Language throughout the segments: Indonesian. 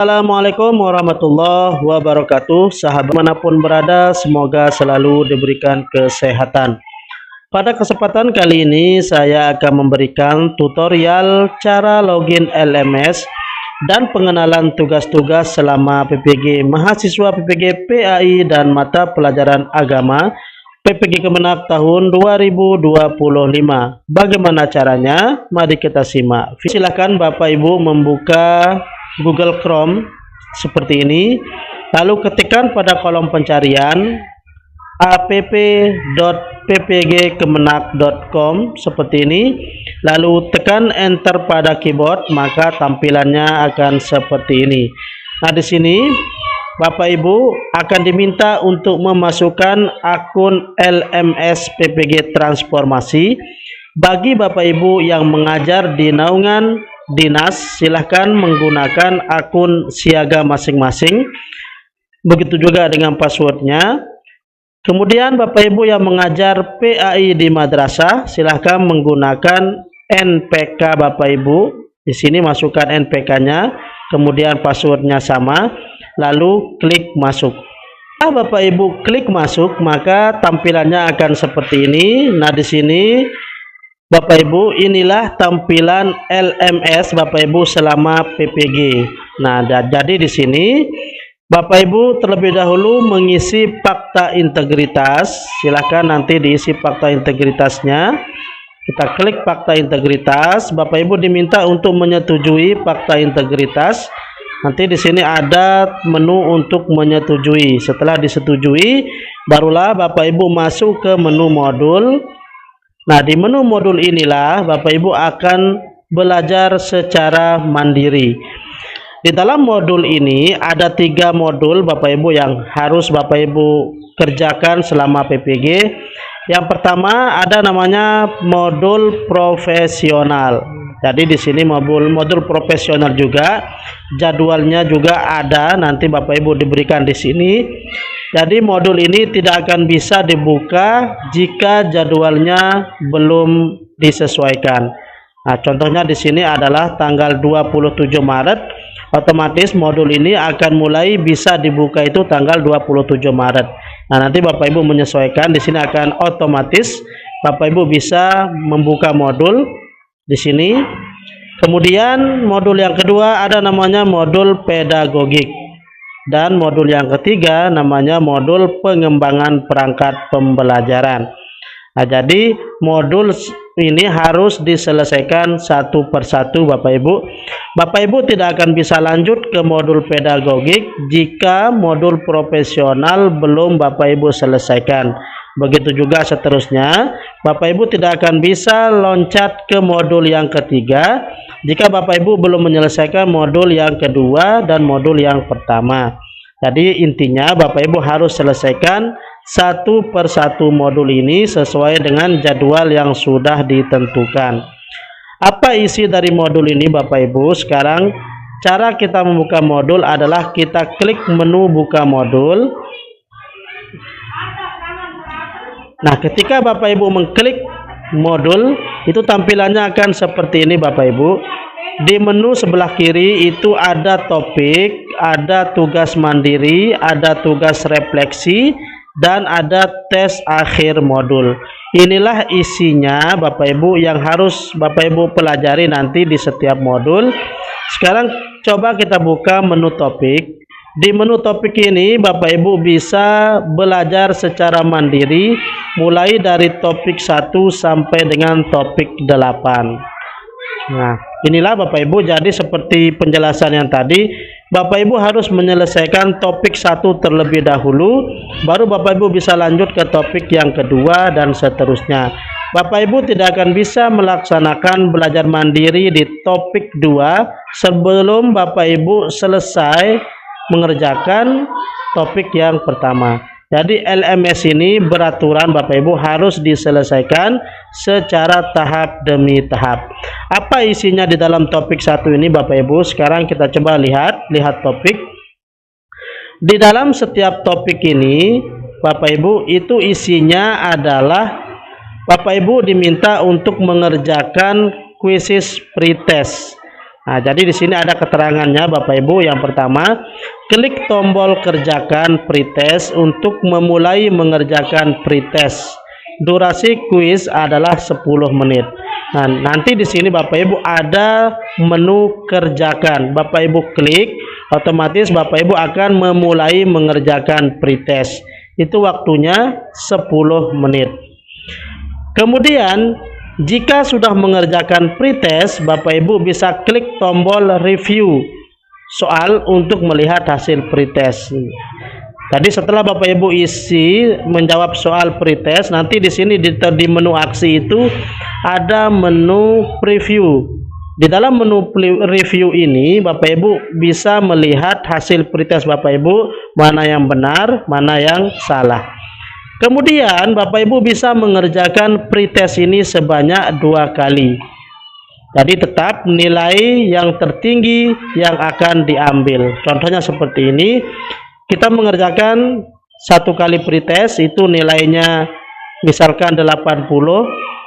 Assalamualaikum warahmatullahi wabarakatuh. Sahabat manapun berada, semoga selalu diberikan kesehatan. Pada kesempatan kali ini saya akan memberikan tutorial cara login LMS dan pengenalan tugas-tugas selama PPG mahasiswa PPG PAI dan mata pelajaran agama PPG Kemenak tahun 2025. Bagaimana caranya? Mari kita simak. Silakan Bapak Ibu membuka Google Chrome seperti ini, lalu ketikkan pada kolom pencarian app.ppgkemenak.com seperti ini, lalu tekan enter pada keyboard, maka tampilannya akan seperti ini. Nah, di sini Bapak Ibu akan diminta untuk memasukkan akun LMS PPG Transformasi. Bagi Bapak Ibu yang mengajar di naungan dinas, silahkan menggunakan akun siaga masing-masing, begitu juga dengan passwordnya. Kemudian Bapak Ibu yang mengajar PAI di madrasah, silahkan menggunakan NPK Bapak Ibu. Di sini masukkan NPK-nya, kemudian passwordnya sama, lalu klik masuk. Nah, Bapak Ibu klik masuk, maka tampilannya akan seperti ini. Nah, di sini Bapak Ibu, inilah tampilan LMS Bapak Ibu selama PPG. Nah, jadi di sini Bapak Ibu terlebih dahulu mengisi fakta integritas. Silakan nanti diisi fakta integritasnya. Kita klik fakta integritas. Bapak Ibu diminta untuk menyetujui fakta integritas. Nanti di sini ada menu untuk menyetujui. Setelah disetujui, barulah Bapak Ibu masuk ke menu modul. Nah, di menu modul inilah Bapak Ibu akan belajar secara mandiri. Di dalam modul ini ada 3 modul Bapak Ibu yang harus Bapak Ibu kerjakan selama PPG. Yang pertama ada namanya modul profesional. Jadi di sini modul profesional juga, jadwalnya juga ada, nanti Bapak Ibu diberikan di sini. Jadi modul ini tidak akan bisa dibuka jika jadwalnya belum disesuaikan. Nah, contohnya di sini adalah tanggal 27 Maret, otomatis modul ini akan mulai bisa dibuka itu tanggal 27 Maret. Nah, nanti Bapak Ibu menyesuaikan, di sini akan otomatis Bapak Ibu bisa membuka modul di sini. Kemudian modul yang kedua ada namanya modul pedagogik. Dan modul yang ketiga namanya modul pengembangan perangkat pembelajaran. Nah, jadi modul ini harus diselesaikan satu persatu Bapak Ibu. Bapak Ibu tidak akan bisa lanjut ke modul pedagogik jika modul profesional belum Bapak Ibu selesaikan. Begitu juga seterusnya, Bapak Ibu tidak akan bisa loncat ke modul yang ketiga jika Bapak Ibu belum menyelesaikan modul yang kedua dan modul yang pertama. Jadi intinya Bapak Ibu harus selesaikan satu persatu modul ini sesuai dengan jadwal yang sudah ditentukan. Apa isi dari modul ini Bapak Ibu? Sekarang cara kita membuka modul adalah kita klik menu buka modul. Nah, ketika Bapak Ibu mengklik modul, itu tampilannya akan seperti ini Bapak Ibu. Di menu sebelah kiri itu ada topik, ada tugas mandiri, ada tugas refleksi, dan ada tes akhir modul. Inilah isinya Bapak Ibu yang harus Bapak Ibu pelajari nanti di setiap modul. Sekarang coba kita buka menu topik. Di menu topik ini Bapak Ibu bisa belajar secara mandiri mulai dari topik 1 sampai dengan topik 8. Nah, inilah Bapak Ibu, jadi seperti penjelasan yang tadi, Bapak Ibu harus menyelesaikan topik 1 terlebih dahulu, baru Bapak Ibu bisa lanjut ke topik yang kedua dan seterusnya. Bapak Ibu tidak akan bisa melaksanakan belajar mandiri di topik 2 sebelum Bapak Ibu selesai mengerjakan topik yang pertama. Jadi LMS ini beraturan Bapak Ibu harus diselesaikan secara tahap demi tahap. Apa isinya di dalam topik 1 ini Bapak Ibu? Sekarang kita coba lihat topik. Di dalam setiap topik ini Bapak Ibu itu isinya adalah Bapak Ibu diminta untuk mengerjakan kuisis pretest. Nah, jadi di sini ada keterangannya Bapak Ibu. Yang pertama, klik tombol kerjakan pretest untuk memulai mengerjakan pretest. Durasi kuis adalah 10 menit. Nah, nanti di sini Bapak Ibu ada menu kerjakan. Bapak Ibu klik, otomatis Bapak Ibu akan memulai mengerjakan pretest. Itu waktunya 10 menit. Kemudian jika sudah mengerjakan pretest, Bapak Ibu bisa klik tombol review soal untuk melihat hasil pretest. Jadi setelah Bapak Ibu isi menjawab soal pretest, nanti di sini di menu aksi itu ada menu preview. Di dalam menu review ini Bapak Ibu bisa melihat hasil pretest Bapak Ibu, mana yang benar, mana yang salah. Kemudian Bapak Ibu bisa mengerjakan pretest ini sebanyak 2 kali. Jadi tetap nilai yang tertinggi yang akan diambil. Contohnya seperti ini. Kita mengerjakan 1 kali pretest, itu nilainya misalkan 80.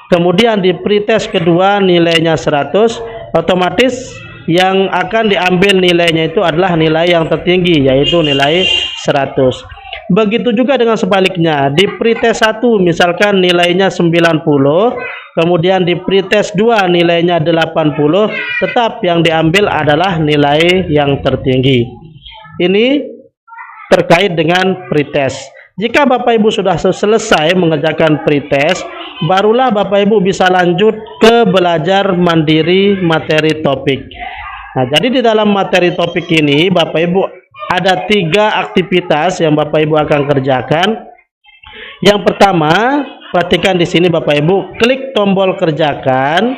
Kemudian di pretest kedua nilainya 100. Otomatis yang akan diambil nilainya itu adalah nilai yang tertinggi, yaitu nilai 100. Begitu juga dengan sebaliknya, di pretest 1 misalkan nilainya 90, kemudian di pretest 2 nilainya 80, tetap yang diambil adalah nilai yang tertinggi. Ini terkait dengan pretest. Jika Bapak Ibu sudah selesai mengerjakan pretest, barulah Bapak Ibu bisa lanjut ke belajar mandiri materi topik. Nah, jadi di dalam materi topik ini Bapak Ibu ada 3 aktivitas yang Bapak Ibu akan kerjakan. Yang pertama, perhatikan di sini Bapak Ibu, klik tombol kerjakan,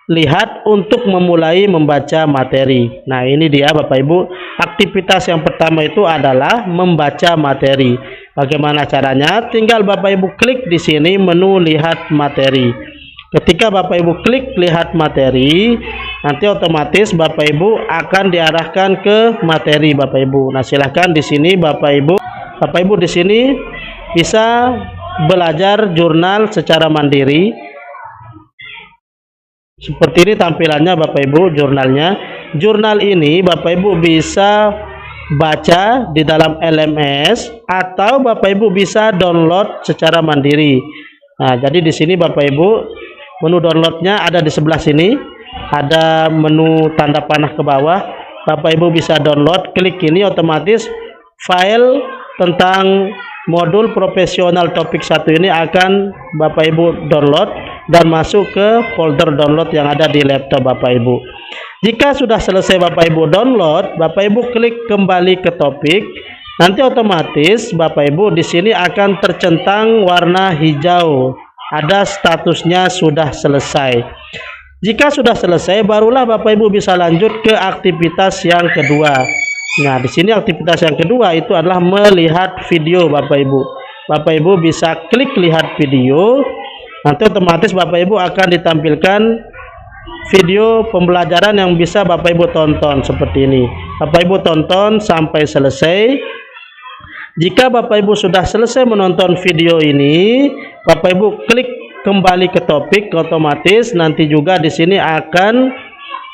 lihat untuk memulai membaca materi. Nah, ini dia Bapak Ibu, aktivitas yang pertama itu adalah membaca materi. Bagaimana caranya? Tinggal Bapak Ibu klik di sini menu lihat materi. Ketika Bapak Ibu klik lihat materi, nanti otomatis Bapak Ibu akan diarahkan ke materi Bapak Ibu. Nah, silahkan di sini Bapak Ibu di sini bisa belajar jurnal secara mandiri. Seperti ini tampilannya Bapak Ibu, jurnalnya. Jurnal ini Bapak Ibu bisa baca di dalam LMS atau Bapak Ibu bisa download secara mandiri. Nah, jadi di sini Bapak Ibu, menu downloadnya ada di sebelah sini, ada menu tanda panah ke bawah. Bapak Ibu bisa download, klik ini, otomatis file tentang modul profesional topik 1 ini akan Bapak Ibu download dan masuk ke folder download yang ada di laptop Bapak Ibu. Jika sudah selesai Bapak Ibu download, Bapak Ibu klik kembali ke topik. Nanti otomatis Bapak Ibu di sini akan tercentang warna hijau. Ada statusnya sudah selesai. Jika sudah selesai, barulah Bapak Ibu bisa lanjut ke aktivitas yang kedua. Nah, di sini aktivitas yang kedua itu adalah melihat video Bapak Ibu. Bapak Ibu bisa klik lihat video. Nanti otomatis Bapak Ibu akan ditampilkan video pembelajaran yang bisa Bapak Ibu tonton seperti ini. Bapak Ibu tonton sampai selesai. Jika Bapak Ibu sudah selesai menonton video ini, Bapak Ibu klik kembali ke topik, otomatis nanti juga di sini akan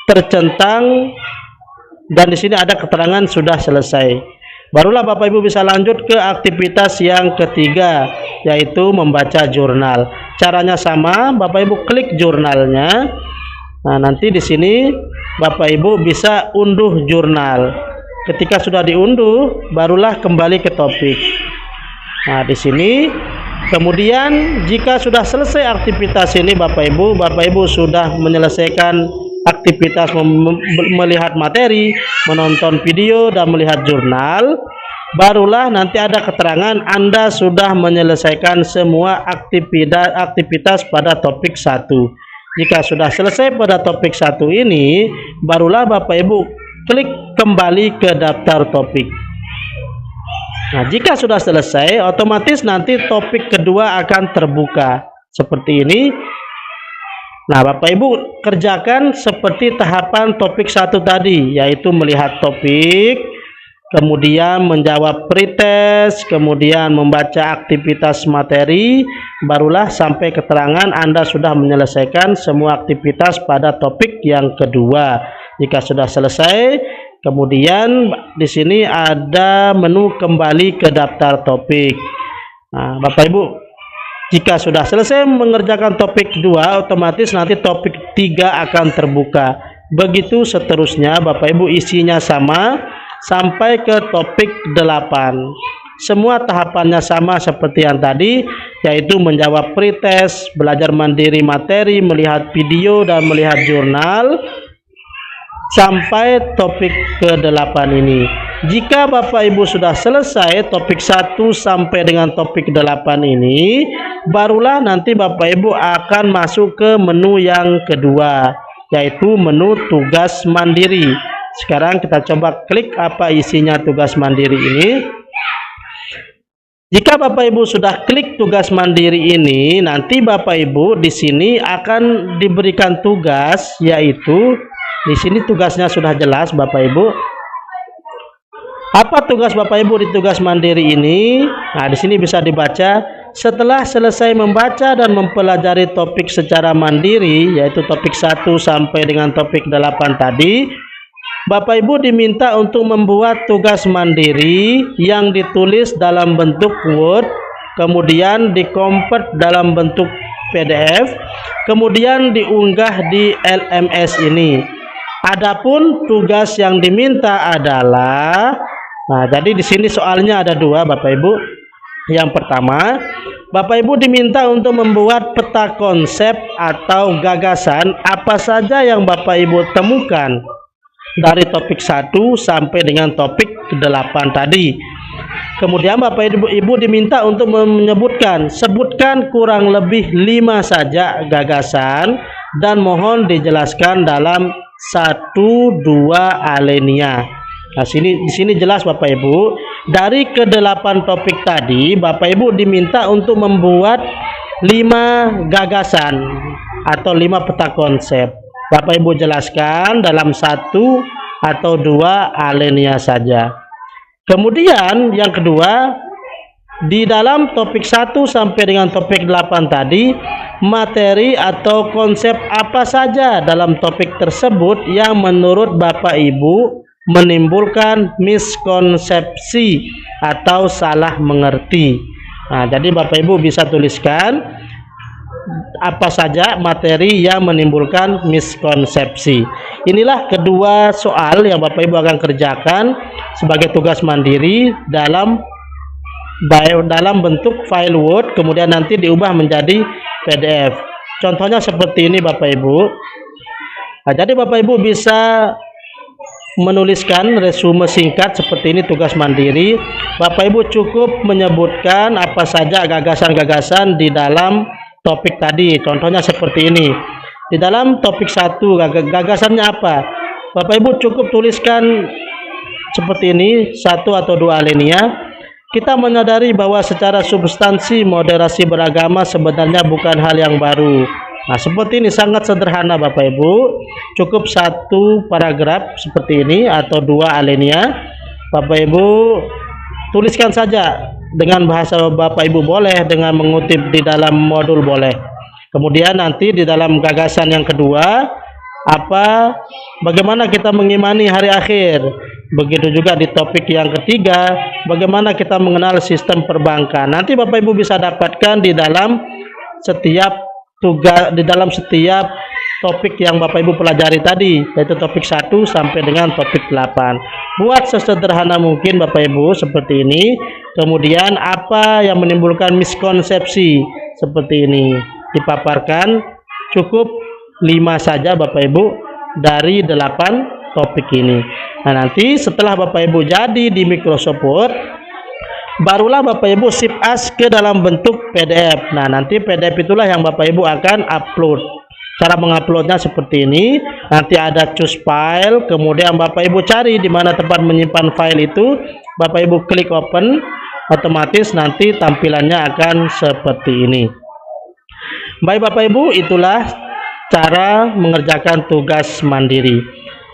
tercentang dan di sini ada keterangan sudah selesai. Barulah Bapak Ibu bisa lanjut ke aktivitas yang ketiga, yaitu membaca jurnal. Caranya sama, Bapak Ibu klik jurnalnya. Nah, nanti di sini Bapak Ibu bisa unduh jurnal. Ketika sudah diunduh, barulah kembali ke topik. Nah, di sini kemudian jika sudah selesai aktivitas ini Bapak Ibu sudah menyelesaikan aktivitas melihat materi, menonton video dan melihat jurnal, barulah nanti ada keterangan Anda sudah menyelesaikan semua aktivitas pada topik 1. Jika sudah selesai pada topik 1 ini, barulah Bapak Ibu klik kembali ke daftar topik. Nah, jika sudah selesai, otomatis nanti topik kedua akan terbuka seperti ini. Nah, Bapak Ibu kerjakan seperti tahapan topik 1 tadi, yaitu melihat topik, kemudian menjawab pretest, kemudian membaca aktivitas materi, barulah sampai keterangan Anda sudah menyelesaikan semua aktivitas pada topik yang kedua. Jika sudah selesai, kemudian di sini ada menu kembali ke daftar topik. Nah, Bapak Ibu, jika sudah selesai mengerjakan topik 2, otomatis nanti topik 3 akan terbuka. Begitu seterusnya Bapak Ibu, isinya sama sampai ke topik 8. Semua tahapannya sama seperti yang tadi, yaitu menjawab pretest, belajar mandiri materi, melihat video, dan melihat jurnal, sampai topik ke-8 ini. Jika Bapak Ibu sudah selesai topik 1 sampai dengan topik 8 ini, barulah nanti Bapak Ibu akan masuk ke menu yang kedua, yaitu menu tugas mandiri. Sekarang kita coba klik apa isinya tugas mandiri ini. Jika Bapak Ibu sudah klik tugas mandiri ini, nanti Bapak Ibu di sini akan diberikan tugas, yaitu di sini tugasnya sudah jelas Bapak Ibu. Apa tugas Bapak Ibu di tugas mandiri ini? Nah, di sini bisa dibaca. Setelah selesai membaca dan mempelajari topik secara mandiri, yaitu topik 1 sampai dengan topik 8 tadi, Bapak Ibu diminta untuk membuat tugas mandiri yang ditulis dalam bentuk Word, kemudian di-convert dalam bentuk PDF, kemudian diunggah di LMS ini. Adapun tugas yang diminta adalah, nah jadi di sini soalnya ada 2 Bapak Ibu. Yang pertama, Bapak Ibu diminta untuk membuat peta konsep atau gagasan apa saja yang Bapak Ibu temukan dari topik 1 sampai dengan topik 8 tadi. Kemudian Bapak Ibu diminta untuk sebutkan kurang lebih 5 saja gagasan dan mohon dijelaskan dalam 1-2 alinea. Nah, di sini jelas Bapak Ibu, dari ke-8 topik tadi Bapak Ibu diminta untuk membuat 5 gagasan atau 5 peta konsep. Bapak Ibu jelaskan dalam 1 atau 2 alinea saja. Kemudian yang kedua, di dalam topik 1 sampai dengan topik 8 tadi, materi atau konsep apa saja dalam topik tersebut yang menurut Bapak Ibu menimbulkan miskonsepsi atau salah mengerti. Nah, jadi Bapak Ibu bisa tuliskan apa saja materi yang menimbulkan miskonsepsi. Inilah kedua soal yang Bapak Ibu akan kerjakan sebagai tugas mandiri dalam bentuk file Word, kemudian nanti diubah menjadi PDF. Contohnya seperti ini Bapak Ibu. Nah, jadi Bapak Ibu bisa menuliskan resume singkat seperti ini tugas mandiri. Bapak Ibu cukup menyebutkan apa saja gagasan-gagasan di dalam topik tadi. Contohnya seperti ini. Di dalam topik 1 gagasannya apa? Bapak Ibu cukup tuliskan seperti ini, 1 atau 2 alinea. Kita menyadari bahwa secara substansi moderasi beragama sebenarnya bukan hal yang baru. Nah, seperti ini, sangat sederhana Bapak Ibu. Cukup 1 paragraf seperti ini atau 2 alinea. Bapak Ibu tuliskan saja dengan bahasa Bapak Ibu boleh, dengan mengutip di dalam modul boleh. Kemudian nanti di dalam gagasan yang kedua, bagaimana kita mengimani hari akhir. Begitu juga di topik yang ketiga, bagaimana kita mengenal sistem perbankan. Nanti Bapak Ibu bisa dapatkan di dalam setiap setiap topik yang Bapak Ibu pelajari tadi, yaitu topik 1 sampai dengan topik 8. Buat sesederhana mungkin Bapak Ibu seperti ini. Kemudian apa yang menimbulkan miskonsepsi seperti ini dipaparkan, cukup 5 saja Bapak Ibu dari 8 topik ini. Nah, nanti setelah Bapak Ibu jadi di Microsoft Word, barulah Bapak Ibu save as ke dalam bentuk PDF. Nah, nanti PDF itulah yang Bapak Ibu akan upload. Cara menguploadnya seperti ini. Nanti ada choose file, kemudian Bapak Ibu cari di mana tempat menyimpan file itu. Bapak Ibu klik open, otomatis nanti tampilannya akan seperti ini. Baik Bapak Ibu, itulah cara mengerjakan tugas mandiri.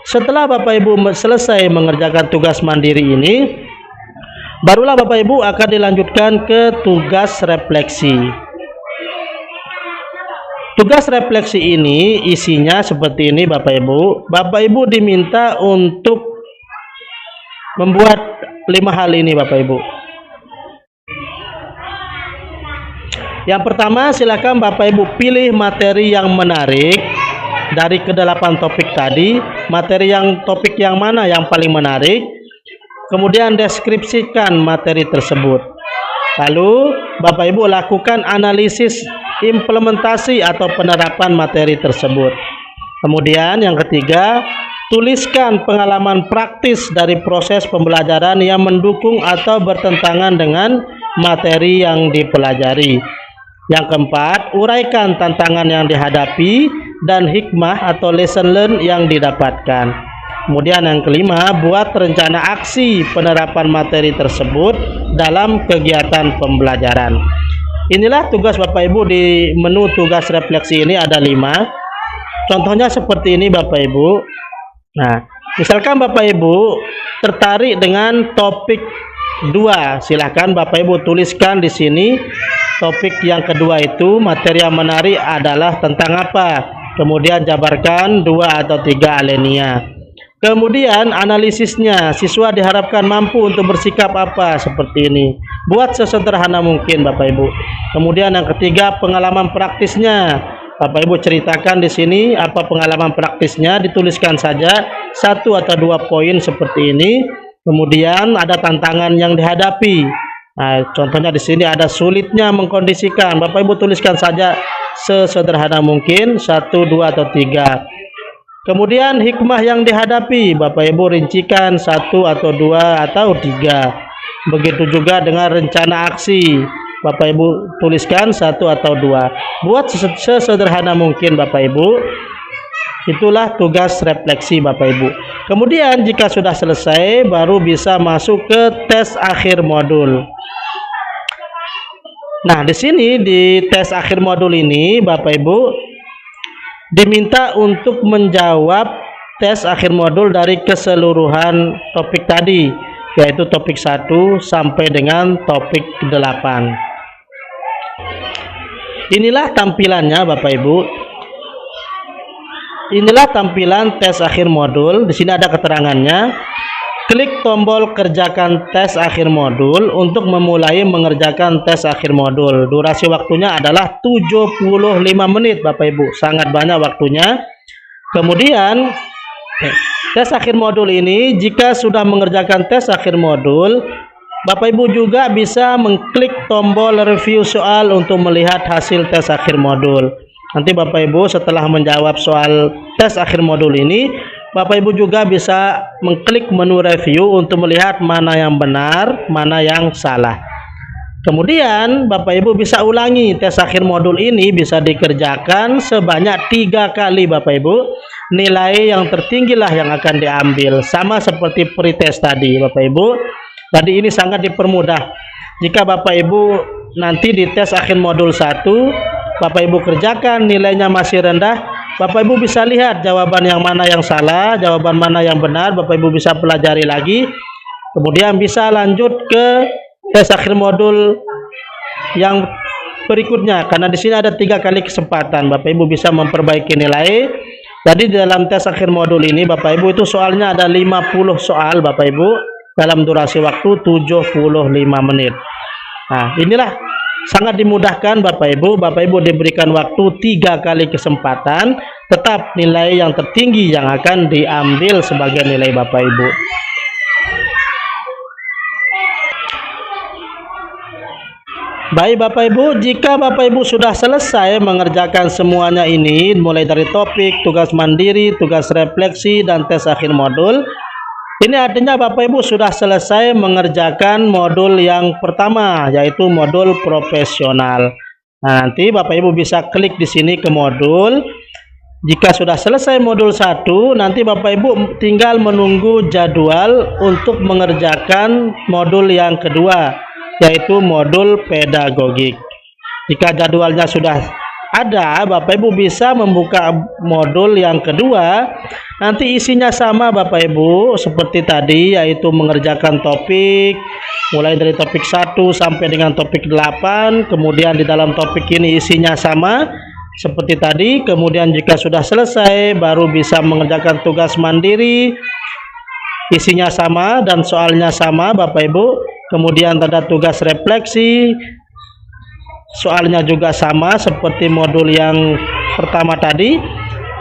Setelah Bapak Ibu selesai mengerjakan tugas mandiri ini, barulah Bapak Ibu akan dilanjutkan ke tugas refleksi. Tugas refleksi ini isinya seperti ini Bapak Ibu. Bapak Ibu diminta untuk membuat 5 hal ini Bapak Ibu. Yang pertama, silakan Bapak Ibu pilih materi yang menarik dari ke-8 topik tadi. Topik yang mana yang paling menarik, kemudian deskripsikan materi tersebut. Lalu Bapak Ibu lakukan analisis implementasi atau penerapan materi tersebut. Kemudian yang ketiga, tuliskan pengalaman praktis dari proses pembelajaran yang mendukung atau bertentangan dengan materi yang dipelajari. Yang keempat, uraikan tantangan yang dihadapi dan hikmah atau lesson learn yang didapatkan. Kemudian yang kelima, buat rencana aksi penerapan materi tersebut dalam kegiatan pembelajaran. Inilah tugas Bapak Ibu di menu tugas refleksi ini ada 5. Contohnya seperti ini Bapak Ibu. Nah, misalkan Bapak Ibu tertarik dengan topik 2, silahkan Bapak Ibu tuliskan di sini. Topik yang kedua itu materi yang menarik adalah tentang apa? Kemudian jabarkan 2 atau 3 alinea. Kemudian analisisnya, siswa diharapkan mampu untuk bersikap apa seperti ini. Buat sesederhana mungkin Bapak Ibu. Kemudian yang ketiga, pengalaman praktisnya. Bapak Ibu ceritakan di sini apa pengalaman praktisnya, dituliskan saja 1 atau 2 poin seperti ini. Kemudian ada tantangan yang dihadapi. Nah, contohnya di sini ada sulitnya mengkondisikan. Bapak Ibu tuliskan saja sesederhana mungkin 1, 2 atau 3. Kemudian hikmah yang dihadapi, Bapak Ibu rincikan 1 atau 2 atau 3. Begitu juga dengan rencana aksi, Bapak Ibu tuliskan 1 atau 2. Buat sesederhana mungkin Bapak Ibu. Itulah tugas refleksi Bapak Ibu. Kemudian jika sudah selesai, baru bisa masuk ke tes akhir modul. Nah, di sini di tes akhir modul ini Bapak Ibu diminta untuk menjawab tes akhir modul dari keseluruhan topik tadi, yaitu topik 1 sampai dengan topik 8. Inilah tampilannya Bapak Ibu. Inilah tampilan tes akhir modul. Di sini ada keterangannya. Klik tombol kerjakan tes akhir modul untuk memulai mengerjakan tes akhir modul. Durasi waktunya adalah 75 menit Bapak Ibu. Sangat banyak waktunya. Kemudian tes akhir modul ini, jika sudah mengerjakan tes akhir modul, Bapak Ibu juga bisa mengklik tombol review soal untuk melihat hasil tes akhir modul. Nanti Bapak Ibu setelah menjawab soal tes akhir modul ini, Bapak Ibu juga bisa mengklik menu review untuk melihat mana yang benar, mana yang salah. Kemudian Bapak Ibu bisa ulangi tes akhir modul ini, bisa dikerjakan sebanyak 3 kali Bapak Ibu. Nilai yang tertinggilah yang akan diambil, sama seperti pretest tadi Bapak Ibu. Jadi ini sangat dipermudah. Jika Bapak Ibu nanti di tes akhir modul 1 Bapak Ibu kerjakan, nilainya masih rendah, Bapak Ibu bisa lihat jawaban yang mana yang salah, jawaban mana yang benar. Bapak Ibu bisa pelajari lagi, kemudian bisa lanjut ke tes akhir modul yang berikutnya. Karena di sini ada 3 kali kesempatan, Bapak Ibu bisa memperbaiki nilai. Jadi di dalam tes akhir modul ini Bapak Ibu itu soalnya ada 50 soal Bapak Ibu dalam durasi waktu 75 menit. Nah, inilah sangat dimudahkan Bapak Ibu. Bapak Ibu diberikan waktu 3 kali kesempatan, tetap nilai yang tertinggi yang akan diambil sebagai nilai Bapak Ibu. Baik Bapak Ibu, jika Bapak Ibu sudah selesai mengerjakan semuanya ini, mulai dari topik, tugas mandiri, tugas refleksi, dan tes akhir modul, ini artinya Bapak Ibu sudah selesai mengerjakan modul yang pertama, yaitu modul profesional. Nah, nanti Bapak Ibu bisa klik di sini ke modul. Jika sudah selesai modul 1, nanti Bapak Ibu tinggal menunggu jadwal untuk mengerjakan modul yang kedua, yaitu modul pedagogik. Jika jadwalnya sudah ada, Bapak Ibu bisa membuka modul yang kedua. Nanti isinya sama Bapak Ibu seperti tadi, yaitu mengerjakan topik mulai dari topik 1 sampai dengan topik 8. Kemudian di dalam topik ini isinya sama seperti tadi. Kemudian jika sudah selesai baru bisa mengerjakan tugas mandiri, isinya sama dan soalnya sama Bapak Ibu. Kemudian ada tugas refleksi, soalnya juga sama seperti modul yang pertama tadi.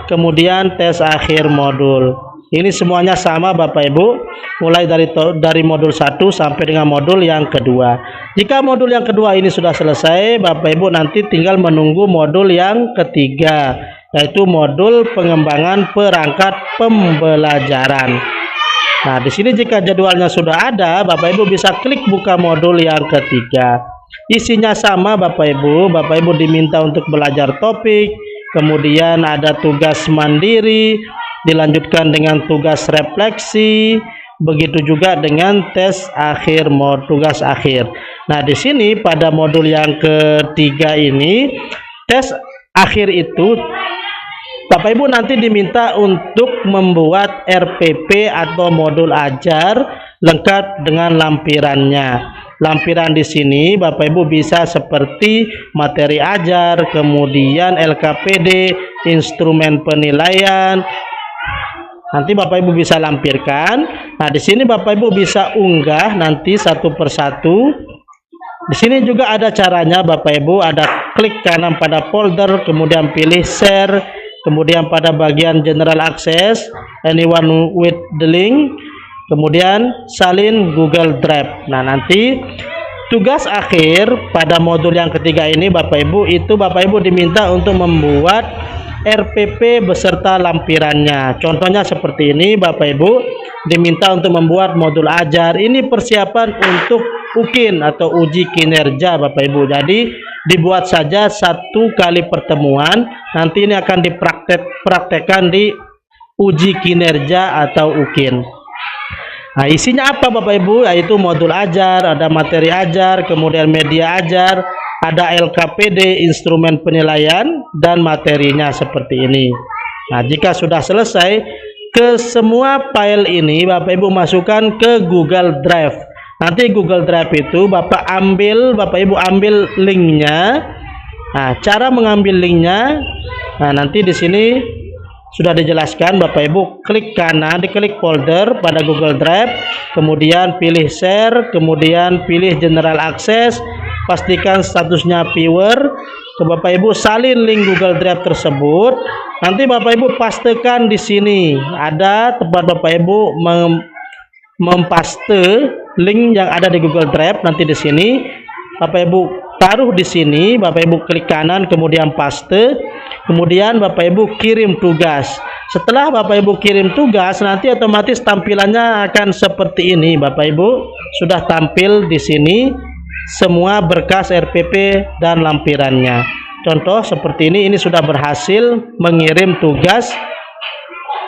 Kemudian tes akhir modul, ini semuanya sama Bapak Ibu, mulai dari modul 1 sampai dengan modul yang kedua. Jika modul yang kedua ini sudah selesai, Bapak Ibu nanti tinggal menunggu modul yang ketiga, yaitu modul pengembangan perangkat pembelajaran. Nah, di sini jika jadwalnya sudah ada, Bapak Ibu bisa klik buka modul yang ketiga. Isinya sama Bapak Ibu. Bapak Ibu diminta untuk belajar topik, kemudian ada tugas mandiri, dilanjutkan dengan tugas refleksi, begitu juga dengan tes akhir, tugas akhir. Nah, di sini pada modul yang ketiga ini, tes akhir itu Bapak Ibu nanti diminta untuk membuat RPP atau modul ajar lengkap dengan lampirannya. Lampiran di sini Bapak Ibu bisa seperti materi ajar, kemudian LKPD, instrumen penilaian. Nanti Bapak Ibu bisa lampirkan. Nah, di sini Bapak Ibu bisa unggah nanti satu persatu. Di sini juga ada caranya Bapak Ibu, ada klik kanan pada folder, kemudian pilih share, kemudian pada bagian general access, anyone with the link, kemudian salin Google Drive. Nah, nanti tugas akhir pada modul yang ketiga ini Bapak Ibu, itu Bapak Ibu diminta untuk membuat RPP beserta lampirannya. Contohnya seperti ini, Bapak Ibu diminta untuk membuat modul ajar. Ini persiapan untuk UKIN atau uji kinerja Bapak Ibu. Jadi dibuat saja satu kali pertemuan, nanti ini akan dipraktekkan di uji kinerja atau UKIN. Nah, isinya apa Bapak Ibu? Yaitu modul ajar, ada materi ajar, kemudian media ajar, ada LKPD, instrumen penilaian, dan materinya seperti ini. Nah, jika sudah selesai, ke semua file ini Bapak Ibu masukkan ke Google Drive. Nanti Google Drive itu Bapak Ibu ambil linknya. Nah, cara mengambil linknya, nah nanti di sini sudah dijelaskan. Bapak Ibu klik kanan, diklik folder pada Google Drive, kemudian pilih share, kemudian pilih general access, pastikan statusnya viewer. Ke Bapak Ibu salin link Google Drive tersebut. Nanti Bapak Ibu pastekan di sini. Ada tempat Bapak Ibu mempaste link yang ada di Google Drive. Nanti di sini Bapak Ibu taruh di sini, Bapak Ibu klik kanan kemudian paste, kemudian Bapak Ibu kirim tugas. Setelah Bapak Ibu kirim tugas, nanti otomatis tampilannya akan seperti ini. Bapak Ibu sudah tampil di sini semua berkas RPP dan lampirannya. Contoh seperti ini sudah berhasil mengirim tugas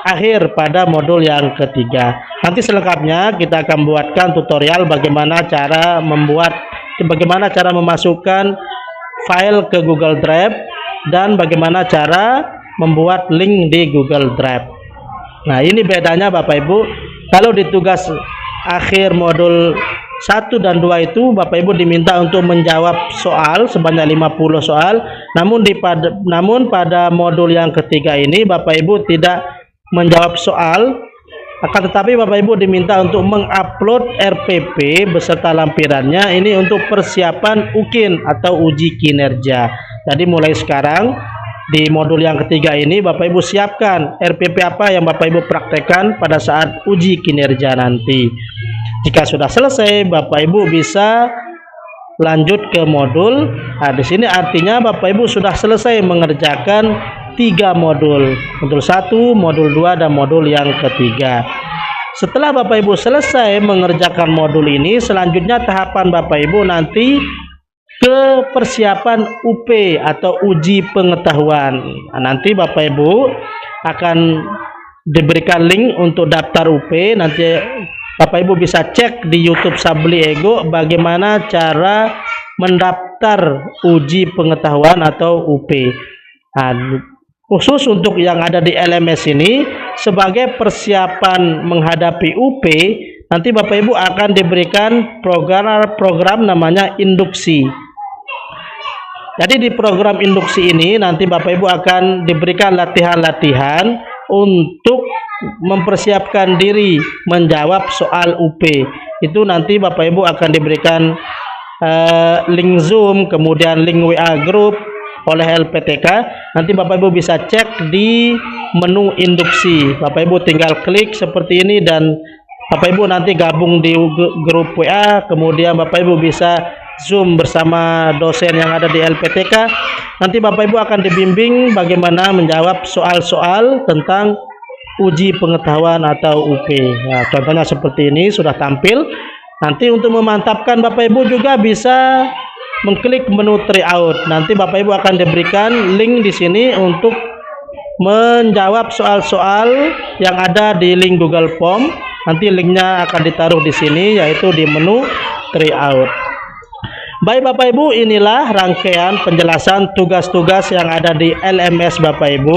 akhir pada modul yang ketiga. Nanti selengkapnya kita akan buatkan tutorial bagaimana cara memasukkan file ke Google Drive dan bagaimana cara membuat link di Google Drive. Nah, ini bedanya Bapak Ibu. Kalau di tugas akhir modul 1 dan 2 itu Bapak Ibu diminta untuk menjawab soal sebanyak 50 soal. Namun pada modul yang ketiga ini Bapak Ibu tidak menjawab soal, akan tetapi Bapak Ibu diminta untuk mengupload RPP beserta lampirannya. Ini untuk persiapan UKIN atau uji kinerja. Jadi mulai sekarang di modul yang ketiga ini Bapak Ibu siapkan RPP apa yang Bapak Ibu praktekkan pada saat uji kinerja nanti. Jika sudah selesai, Bapak Ibu bisa lanjut ke modul. Nah, di sini artinya Bapak Ibu sudah selesai mengerjakan 3 modul, modul 1, modul 2, dan modul yang ketiga. Setelah Bapak Ibu selesai mengerjakan modul ini, selanjutnya tahapan Bapak Ibu nanti ke persiapan UP atau uji pengetahuan. Nah, nanti Bapak Ibu akan diberikan link untuk daftar UP. Nanti Bapak Ibu bisa cek di YouTube Sabli Ego bagaimana cara mendaftar uji pengetahuan atau UP. Nah, khusus untuk yang ada di LMS ini, sebagai persiapan menghadapi UP, nanti Bapak Ibu akan diberikan program namanya induksi. Jadi di program induksi ini nanti Bapak Ibu akan diberikan latihan-latihan untuk mempersiapkan diri menjawab soal UP. Itu nanti Bapak Ibu akan diberikan link Zoom, kemudian link WA group oleh LPTK. Nanti Bapak Ibu bisa cek di menu induksi. Bapak Ibu tinggal klik seperti ini dan Bapak Ibu nanti gabung di grup WA, kemudian Bapak Ibu bisa Zoom bersama dosen yang ada di LPTK. Nanti Bapak Ibu akan dibimbing bagaimana menjawab soal-soal tentang uji pengetahuan atau UP. Nah, contohnya seperti ini sudah tampil. Nanti untuk memantapkan Bapak Ibu juga bisa mengklik menu tryout. Nanti Bapak Ibu akan diberikan link di sini untuk menjawab soal-soal yang ada di link Google Form. Nanti linknya akan ditaruh di sini, yaitu di menu tryout. Baik Bapak Ibu, inilah rangkaian penjelasan tugas-tugas yang ada di LMS Bapak Ibu.